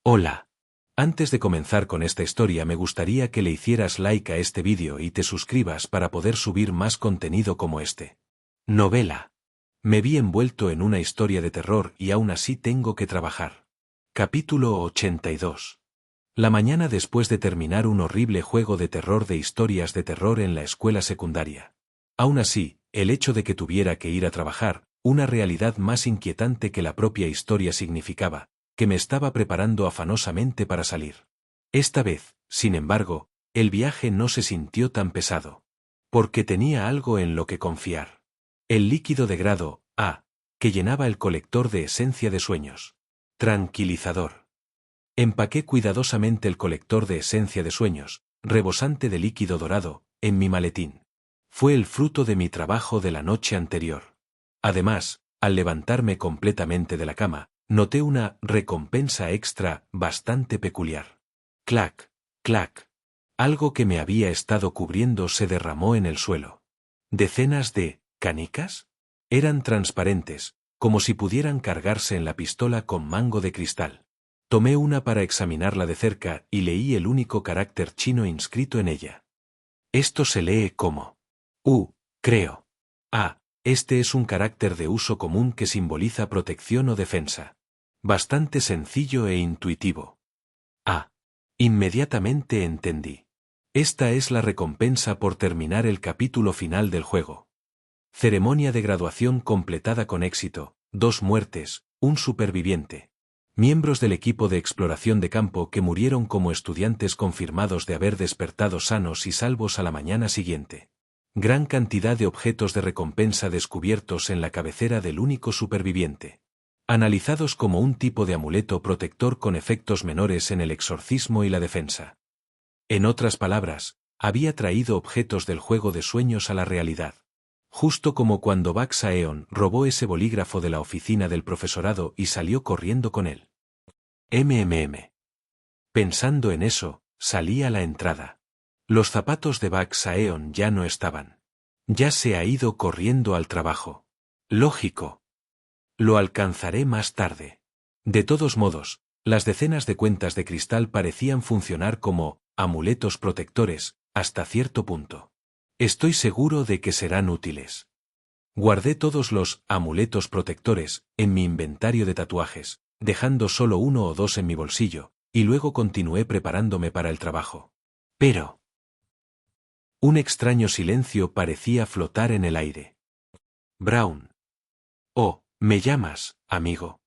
Hola. Antes de comenzar con esta historia me gustaría que le hicieras like a este vídeo y te suscribas para poder subir más contenido como este. Novela. Me vi envuelto en una historia de terror y aún así tengo que trabajar. Capítulo 82. La mañana después de terminar un horrible juego de terror de historias de terror en la escuela secundaria. Aún así, el hecho de que tuviera que ir a trabajar, una realidad más inquietante que la propia historia significaba, que me estaba preparando afanosamente para salir. Esta vez, sin embargo, el viaje no se sintió tan pesado. Porque tenía algo en lo que confiar. El líquido de grado A, que llenaba el colector de esencia de sueños. Tranquilizador. Empaqué cuidadosamente el colector de esencia de sueños, rebosante de líquido dorado, en mi maletín. Fue el fruto de mi trabajo de la noche anterior. Además, al levantarme completamente de la cama, noté una recompensa extra bastante peculiar. Clac, clac. Algo que me había estado cubriendo se derramó en el suelo. ¿Decenas de canicas? Eran transparentes, como si pudieran cargarse en la pistola con mango de cristal. Tomé una para examinarla de cerca y leí el único carácter chino inscrito en ella. Esto se lee como creo. Este es un carácter de uso común que simboliza protección o defensa. Bastante sencillo e intuitivo. Inmediatamente entendí. Esta es la recompensa por terminar el capítulo final del juego. Ceremonia de graduación completada con éxito, 2 muertes, un superviviente. Miembros del equipo de exploración de campo que murieron como estudiantes confirmados de haber despertado sanos y salvos a la mañana siguiente. Gran cantidad de objetos de recompensa descubiertos en la cabecera del único superviviente. Analizados como un tipo de amuleto protector con efectos menores en el exorcismo y la defensa. En otras palabras, había traído objetos del juego de sueños a la realidad. Justo como cuando Baxaeon robó ese bolígrafo de la oficina del profesorado y salió corriendo con él. Pensando en eso, salí a la entrada. Los zapatos de Baxaeon ya no estaban. Ya se ha ido corriendo al trabajo. Lógico. Lo alcanzaré más tarde. De todos modos, las decenas de cuentas de cristal parecían funcionar como amuletos protectores, hasta cierto punto. Estoy seguro de que serán útiles. Guardé todos los amuletos protectores en mi inventario de tatuajes, dejando solo 1 o 2 en mi bolsillo, y luego continué preparándome para el trabajo. Pero un extraño silencio parecía flotar en el aire. Brown. Oh, ¿me llamas, amigo?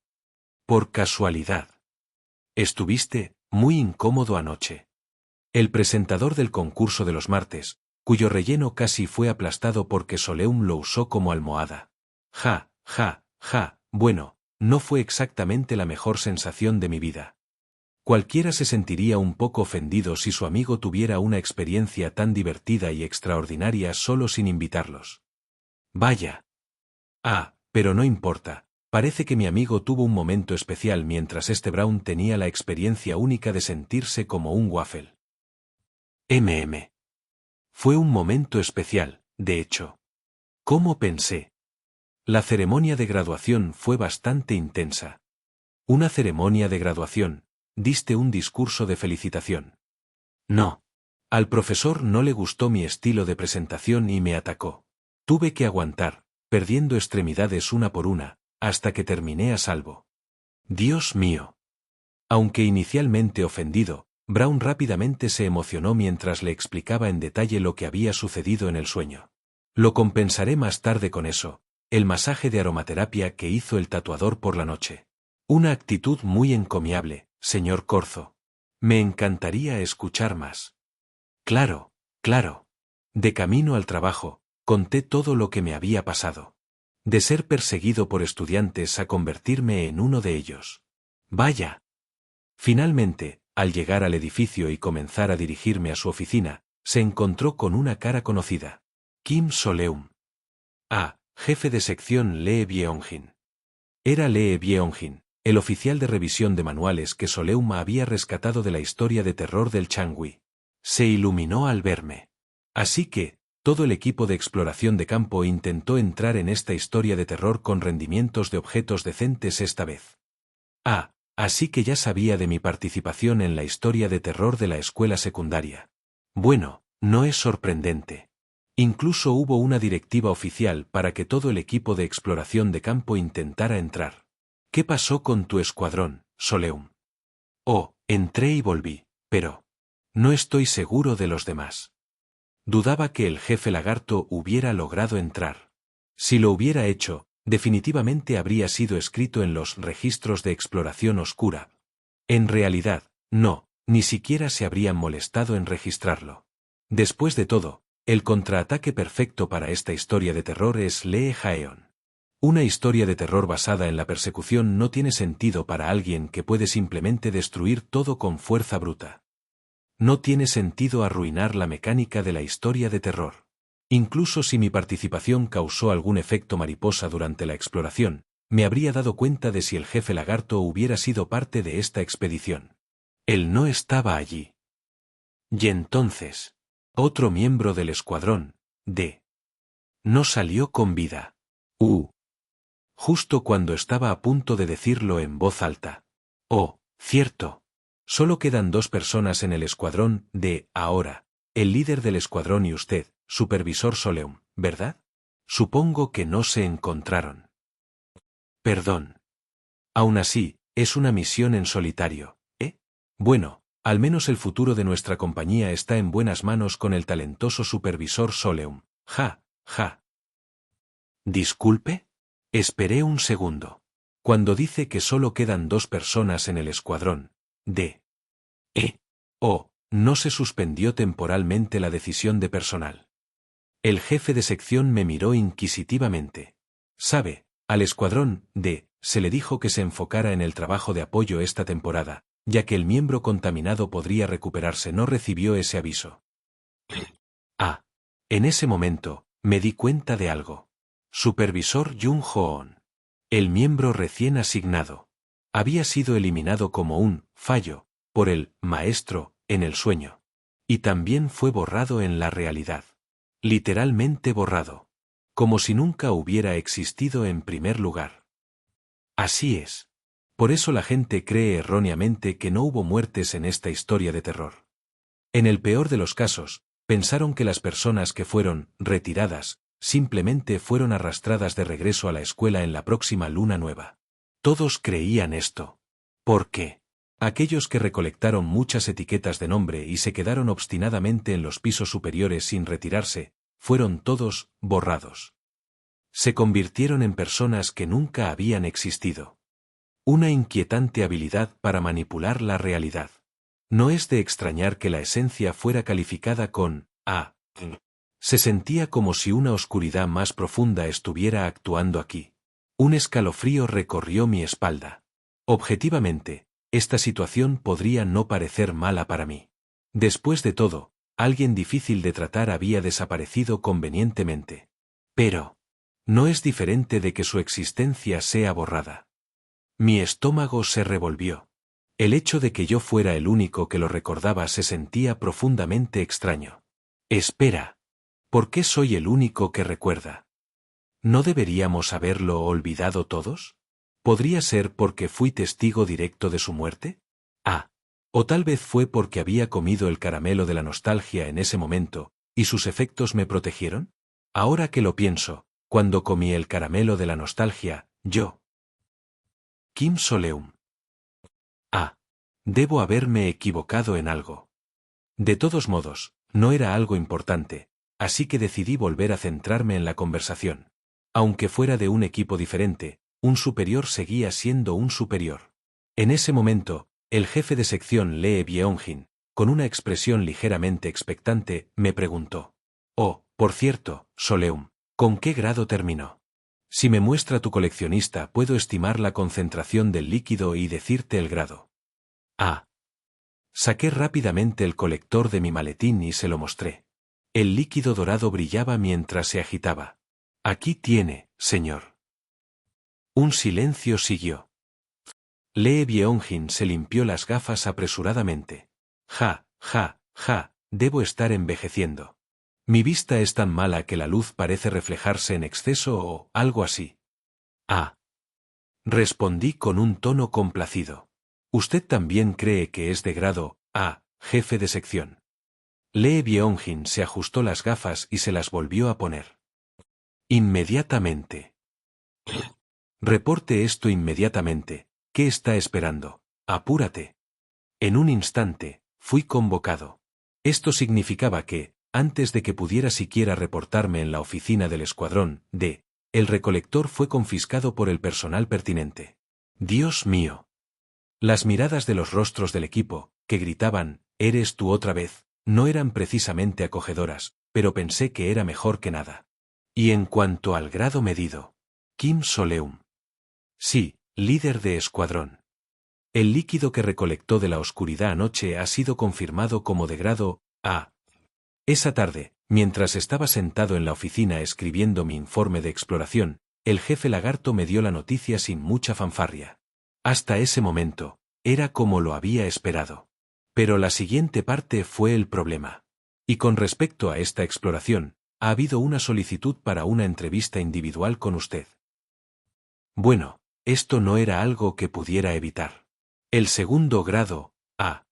Por casualidad. Estuviste muy incómodo anoche. El presentador del concurso de los martes, cuyo relleno casi fue aplastado porque Soleum lo usó como almohada. Ja, bueno, no fue exactamente la mejor sensación de mi vida. Cualquiera se sentiría un poco ofendido si su amigo tuviera una experiencia tan divertida y extraordinaria solo sin invitarlos. Vaya. Pero no importa, parece que mi amigo tuvo un momento especial mientras este Brown tenía la experiencia única de sentirse como un waffle. Fue un momento especial, de hecho. ¿Cómo pensé? La ceremonia de graduación fue bastante intensa. Una ceremonia de graduación, diste un discurso de felicitación. No. Al profesor no le gustó mi estilo de presentación y me atacó. Tuve que aguantar, perdiendo extremidades una por una, hasta que terminé a salvo. Dios mío. Aunque inicialmente ofendido, Brown rápidamente se emocionó mientras le explicaba en detalle lo que había sucedido en el sueño. Lo compensaré más tarde con eso, el masaje de aromaterapia que hizo el tatuador por la noche. Una actitud muy encomiable, señor Corzo. Me encantaría escuchar más. Claro. De camino al trabajo, conté todo lo que me había pasado. De ser perseguido por estudiantes a convertirme en uno de ellos. Vaya. Finalmente, al llegar al edificio y comenzar a dirigirme a su oficina, se encontró con una cara conocida. Kim Soleum. Jefe de sección Lee Byung-jin. Era Lee Byung-jin, el oficial de revisión de manuales que Soleum había rescatado de la historia de terror del Changui. Se iluminó al verme. Así que, todo el equipo de exploración de campo intentó entrar en esta historia de terror con rendimientos de objetos decentes esta vez. Así que ya sabía de mi participación en la historia de terror de la escuela secundaria. Bueno, no es sorprendente. Incluso hubo una directiva oficial para que todo el equipo de exploración de campo intentara entrar. ¿Qué pasó con tu escuadrón, Soleum? Oh, entré y volví, pero no estoy seguro de los demás. Dudaba que el jefe lagarto hubiera logrado entrar. Si lo hubiera hecho, definitivamente habría sido escrito en los registros de exploración oscura. En realidad, no, ni siquiera se habrían molestado en registrarlo. Después de todo, el contraataque perfecto para esta historia de terror es Lee Jaeon. Una historia de terror basada en la persecución no tiene sentido para alguien que puede simplemente destruir todo con fuerza bruta. No tiene sentido arruinar la mecánica de la historia de terror. Incluso si mi participación causó algún efecto mariposa durante la exploración, me habría dado cuenta de si el jefe lagarto hubiera sido parte de esta expedición. Él no estaba allí. Y entonces, otro miembro del escuadrón, D. no salió con vida. Justo cuando estaba a punto de decirlo en voz alta. Oh, cierto. Solo quedan 2 personas en el escuadrón de ahora, el líder del escuadrón y usted, supervisor Soleum, ¿verdad? Supongo que no se encontraron. Perdón. Aún así, es una misión en solitario, ¿eh? Bueno, al menos el futuro de nuestra compañía está en buenas manos con el talentoso supervisor Soleum. Ja, ja. ¿Disculpe? Esperé un segundo. Cuando dice que solo quedan 2 personas en el escuadrón, D. no se suspendió temporalmente la decisión de personal. El jefe de sección me miró inquisitivamente. Sabe, al escuadrón D. se le dijo que se enfocara en el trabajo de apoyo esta temporada, ya que el miembro contaminado podría recuperarse. No recibió ese aviso. En ese momento, me di cuenta de algo. Supervisor Jung Hoon. El miembro recién asignado. Había sido eliminado como un fallo por el maestro en el sueño. Y también fue borrado en la realidad. Literalmente borrado. Como si nunca hubiera existido en primer lugar. Así es. Por eso la gente cree erróneamente que no hubo muertes en esta historia de terror. En el peor de los casos, pensaron que las personas que fueron retiradas simplemente fueron arrastradas de regreso a la escuela en la próxima luna nueva. Todos creían esto. ¿Por qué? Aquellos que recolectaron muchas etiquetas de nombre y se quedaron obstinadamente en los pisos superiores sin retirarse, fueron todos borrados. Se convirtieron en personas que nunca habían existido. Una inquietante habilidad para manipular la realidad. No es de extrañar que la esencia fuera calificada con A. Se sentía como si una oscuridad más profunda estuviera actuando aquí. Un escalofrío recorrió mi espalda. Objetivamente, esta situación podría no parecer mala para mí. Después de todo, alguien difícil de tratar había desaparecido convenientemente. Pero no es diferente de que su existencia sea borrada. Mi estómago se revolvió. El hecho de que yo fuera el único que lo recordaba se sentía profundamente extraño. Espera. ¿Por qué soy el único que recuerda? ¿No deberíamos haberlo olvidado todos? ¿Podría ser porque fui testigo directo de su muerte? O tal vez fue porque había comido el caramelo de la nostalgia en ese momento, y sus efectos me protegieron. Ahora que lo pienso, cuando comí el caramelo de la nostalgia, yo. Kim Soleum. Debo haberme equivocado en algo. De todos modos, no era algo importante, así que decidí volver a centrarme en la conversación. Aunque fuera de un equipo diferente, un superior seguía siendo un superior. En ese momento, el jefe de sección Lee Byung-jin, con una expresión ligeramente expectante, me preguntó. Oh, por cierto, Soleum, ¿con qué grado terminó? Si me muestra tu coleccionista puedo estimar la concentración del líquido y decirte el grado. Saqué rápidamente el colector de mi maletín y se lo mostré. El líquido dorado brillaba mientras se agitaba. Aquí tiene, señor. Un silencio siguió. Lee Byung-jin se limpió las gafas apresuradamente. Ja, debo estar envejeciendo. Mi vista es tan mala que la luz parece reflejarse en exceso o algo así. Respondí con un tono complacido. Usted también cree que es de grado A, jefe de sección. Lee Byung-jin se ajustó las gafas y se las volvió a poner. Inmediatamente. Reporte esto inmediatamente. ¿Qué está esperando? Apúrate. En un instante, fui convocado. Esto significaba que, antes de que pudiera siquiera reportarme en la oficina del escuadrón D, el recolector fue confiscado por el personal pertinente. Dios mío. Las miradas de los rostros del equipo, que gritaban, «¿Eres tú otra vez?», no eran precisamente acogedoras, pero pensé que era mejor que nada. Y en cuanto al grado medido, Kim Soleum. Sí, líder de escuadrón. El líquido que recolectó de la oscuridad anoche ha sido confirmado como de grado A. Esa tarde, mientras estaba sentado en la oficina escribiendo mi informe de exploración, el jefe lagarto me dio la noticia sin mucha fanfarria. Hasta ese momento, era como lo había esperado. Pero la siguiente parte fue el problema. Y con respecto a esta exploración, ha habido una solicitud para una entrevista individual con usted. Bueno, esto no era algo que pudiera evitar. El segundo grado, A.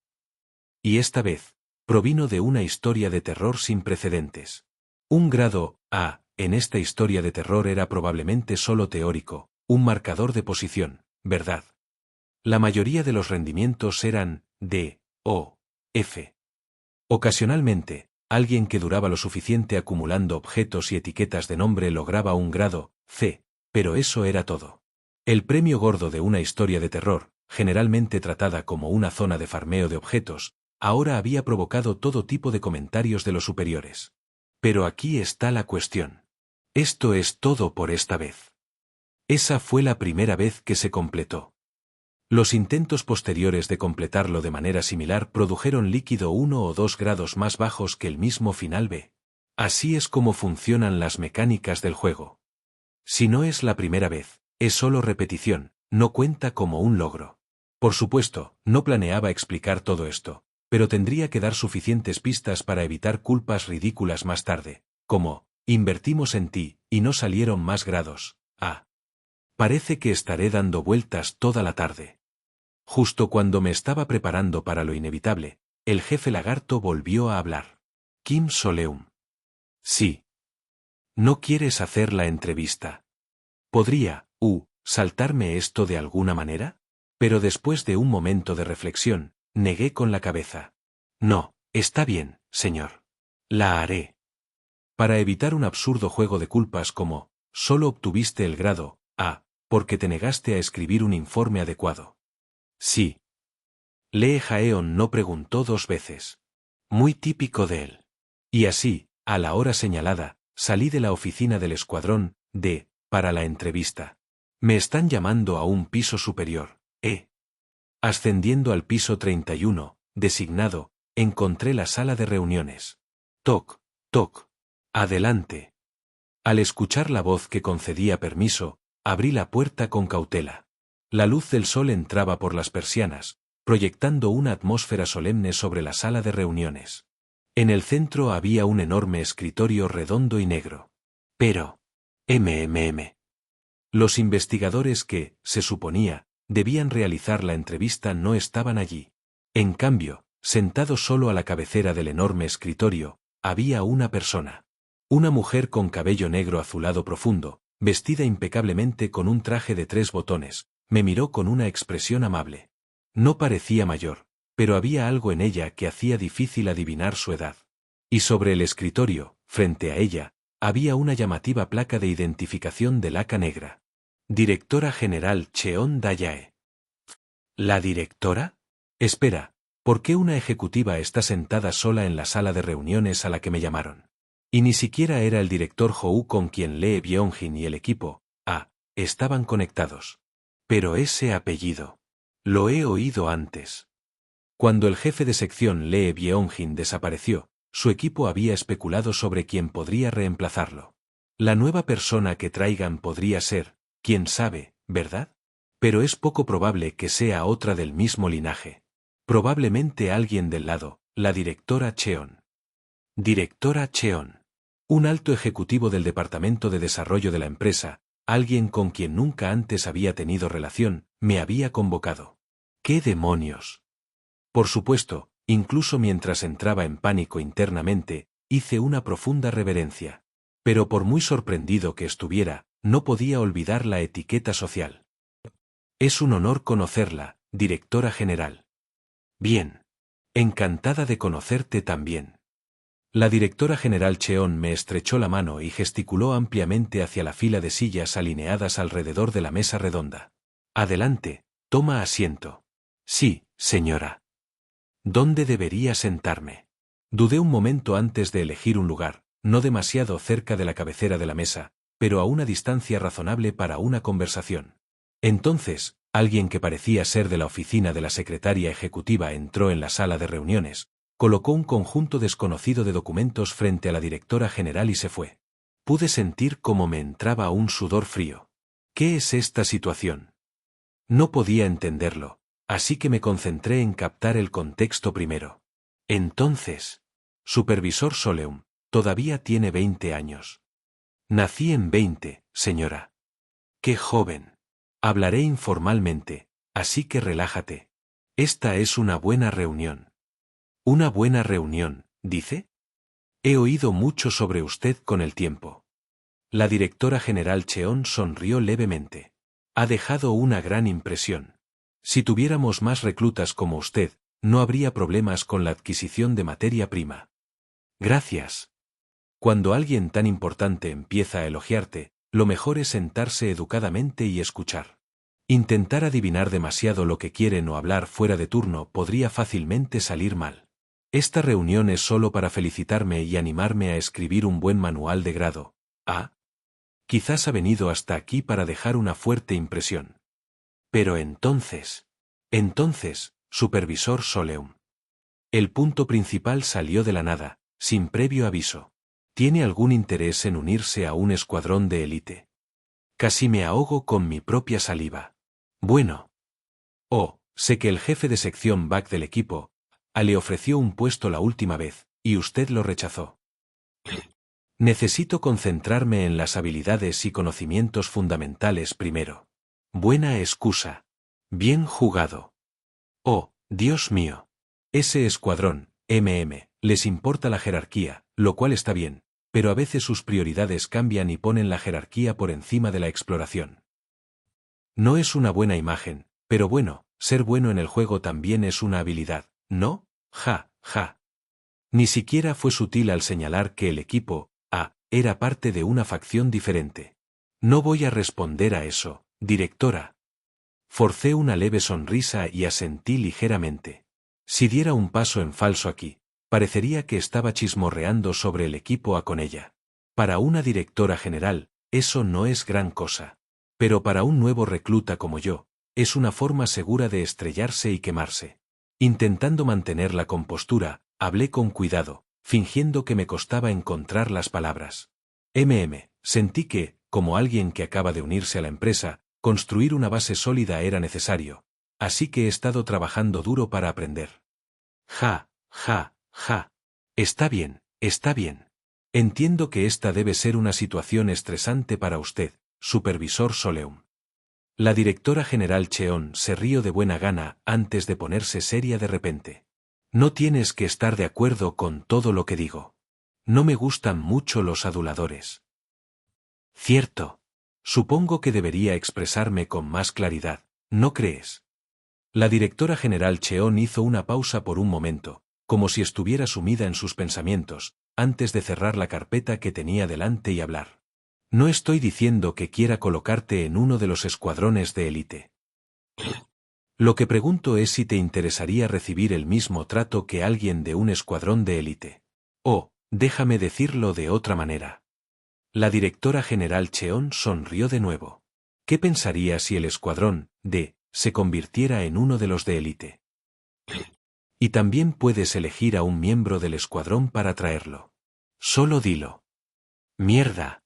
Y esta vez, provino de una historia de terror sin precedentes. Un grado A, en esta historia de terror era probablemente solo teórico, un marcador de posición, ¿verdad? La mayoría de los rendimientos eran D, O, F. Ocasionalmente, alguien que duraba lo suficiente acumulando objetos y etiquetas de nombre lograba un grado C, pero eso era todo. El premio gordo de una historia de terror, generalmente tratada como una zona de farmeo de objetos, ahora había provocado todo tipo de comentarios de los superiores. Pero aquí está la cuestión. Esto es todo por esta vez. Esa fue la primera vez que se completó. Los intentos posteriores de completarlo de manera similar produjeron líquido 1 o 2 grados más bajos que el mismo final B. Así es como funcionan las mecánicas del juego. Si no es la primera vez, es solo repetición, no cuenta como un logro. Por supuesto, no planeaba explicar todo esto, pero tendría que dar suficientes pistas para evitar culpas ridículas más tarde, como, invertimos en ti, y no salieron más grados. Parece que estaré dando vueltas toda la tarde. Justo cuando me estaba preparando para lo inevitable, el jefe lagarto volvió a hablar. Kim Soleum. Sí. ¿No quieres hacer la entrevista? ¿Podría, saltarme esto de alguna manera? Pero después de un momento de reflexión, negué con la cabeza. No, está bien, señor. La haré. Para evitar un absurdo juego de culpas como, solo obtuviste el grado A, porque te negaste a escribir un informe adecuado. Sí. Lee Jaeon no preguntó 2 veces. Muy típico de él. Y así, a la hora señalada, salí de la oficina del escuadrón D, para la entrevista. Me están llamando a un piso superior, Ascendiendo al piso 31, designado, encontré la sala de reuniones. Toc, toc. Adelante. Al escuchar la voz que concedía permiso, abrí la puerta con cautela. La luz del sol entraba por las persianas, proyectando una atmósfera solemne sobre la sala de reuniones. En el centro había un enorme escritorio redondo y negro. Pero, los investigadores que, se suponía, debían realizar la entrevista no estaban allí. En cambio, sentado solo a la cabecera del enorme escritorio, había una persona. Una mujer con cabello negro azulado profundo, vestida impecablemente con un traje de 3 botones, me miró con una expresión amable. No parecía mayor, pero había algo en ella que hacía difícil adivinar su edad. Y sobre el escritorio, frente a ella, había una llamativa placa de identificación de laca negra. Directora General Cheon Dayae. ¿La directora? Espera, ¿por qué una ejecutiva está sentada sola en la sala de reuniones a la que me llamaron? Y ni siquiera era el director Hou con quien Lee Byung-jin y el equipo, estaban conectados. Pero ese apellido. Lo he oído antes. Cuando el jefe de sección Lee Byung-jin desapareció, su equipo había especulado sobre quién podría reemplazarlo. La nueva persona que traigan podría ser, quién sabe, ¿verdad? Pero es poco probable que sea otra del mismo linaje. Probablemente alguien del lado, la directora Cheon. Directora Cheon. Un alto ejecutivo del Departamento de Desarrollo de la empresa, alguien con quien nunca antes había tenido relación, me había convocado. ¿Qué demonios? Por supuesto, incluso mientras entraba en pánico internamente, hice una profunda reverencia. Pero por muy sorprendido que estuviera, no podía olvidar la etiqueta social. Es un honor conocerla, directora general. Bien. Encantada de conocerte también. La directora general Cheon me estrechó la mano y gesticuló ampliamente hacia la fila de sillas alineadas alrededor de la mesa redonda. Adelante, toma asiento. Sí, señora. ¿Dónde debería sentarme? Dudé un momento antes de elegir un lugar, no demasiado cerca de la cabecera de la mesa, pero a una distancia razonable para una conversación. Entonces, alguien que parecía ser de la oficina de la secretaria ejecutiva entró en la sala de reuniones, colocó un conjunto desconocido de documentos frente a la directora general y se fue. Pude sentir cómo me entraba un sudor frío. ¿Qué es esta situación? No podía entenderlo, así que me concentré en captar el contexto primero. Entonces, supervisor Soleum, todavía tiene 20 años. Nací en 20, señora. ¡Qué joven! Hablaré informalmente, así que relájate. Esta es una buena reunión. ¿Una buena reunión, dice? He oído mucho sobre usted con el tiempo. La directora general Cheon sonrió levemente. Ha dejado una gran impresión. Si tuviéramos más reclutas como usted, no habría problemas con la adquisición de materia prima. Gracias. Cuando alguien tan importante empieza a elogiarte, lo mejor es sentarse educadamente y escuchar. Intentar adivinar demasiado lo que quieren o hablar fuera de turno podría fácilmente salir mal. Esta reunión es solo para felicitarme y animarme a escribir un buen manual de grado. Ah. Quizás ha venido hasta aquí para dejar una fuerte impresión. Pero entonces, supervisor Soleum. El punto principal salió de la nada, sin previo aviso. ¿Tiene algún interés en unirse a un escuadrón de élite? Casi me ahogo con mi propia saliva. Bueno. Oh, sé que el jefe de sección back del equipo le ofreció un puesto la última vez, y usted lo rechazó. Necesito concentrarme en las habilidades y conocimientos fundamentales primero. Buena excusa. Bien jugado. Oh, Dios mío. Ese escuadrón, les importa la jerarquía, lo cual está bien, pero a veces sus prioridades cambian y ponen la jerarquía por encima de la exploración. No es una buena imagen, pero bueno, ser bueno en el juego también es una habilidad, ¿no? Ja, ja. Ni siquiera fue sutil al señalar que el equipo era parte de una facción diferente. No voy a responder a eso, directora. Forcé una leve sonrisa y asentí ligeramente. Si diera un paso en falso aquí, parecería que estaba chismorreando sobre el equipo A con ella. Para una directora general, eso no es gran cosa. Pero para un nuevo recluta como yo, es una forma segura de estrellarse y quemarse. Intentando mantener la compostura, hablé con cuidado, fingiendo que me costaba encontrar las palabras. Sentí que, como alguien que acaba de unirse a la empresa, construir una base sólida era necesario, así que he estado trabajando duro para aprender. Ja, ja, ja. Está bien, está bien. Entiendo que esta debe ser una situación estresante para usted, supervisor Soleum. La directora general Cheon se rió de buena gana antes de ponerse seria de repente. No tienes que estar de acuerdo con todo lo que digo. No me gustan mucho los aduladores. Cierto. Supongo que debería expresarme con más claridad, ¿no crees? La directora general Cheon hizo una pausa por un momento, como si estuviera sumida en sus pensamientos, antes de cerrar la carpeta que tenía delante y hablar. No estoy diciendo que quiera colocarte en uno de los escuadrones de élite. Lo que pregunto es si te interesaría recibir el mismo trato que alguien de un escuadrón de élite. Oh, déjame decirlo de otra manera. La directora general Cheon sonrió de nuevo. ¿Qué pensaría si el escuadrón se convirtiera en uno de los de élite? Y también puedes elegir a un miembro del escuadrón para traerlo. Solo dilo. Mierda.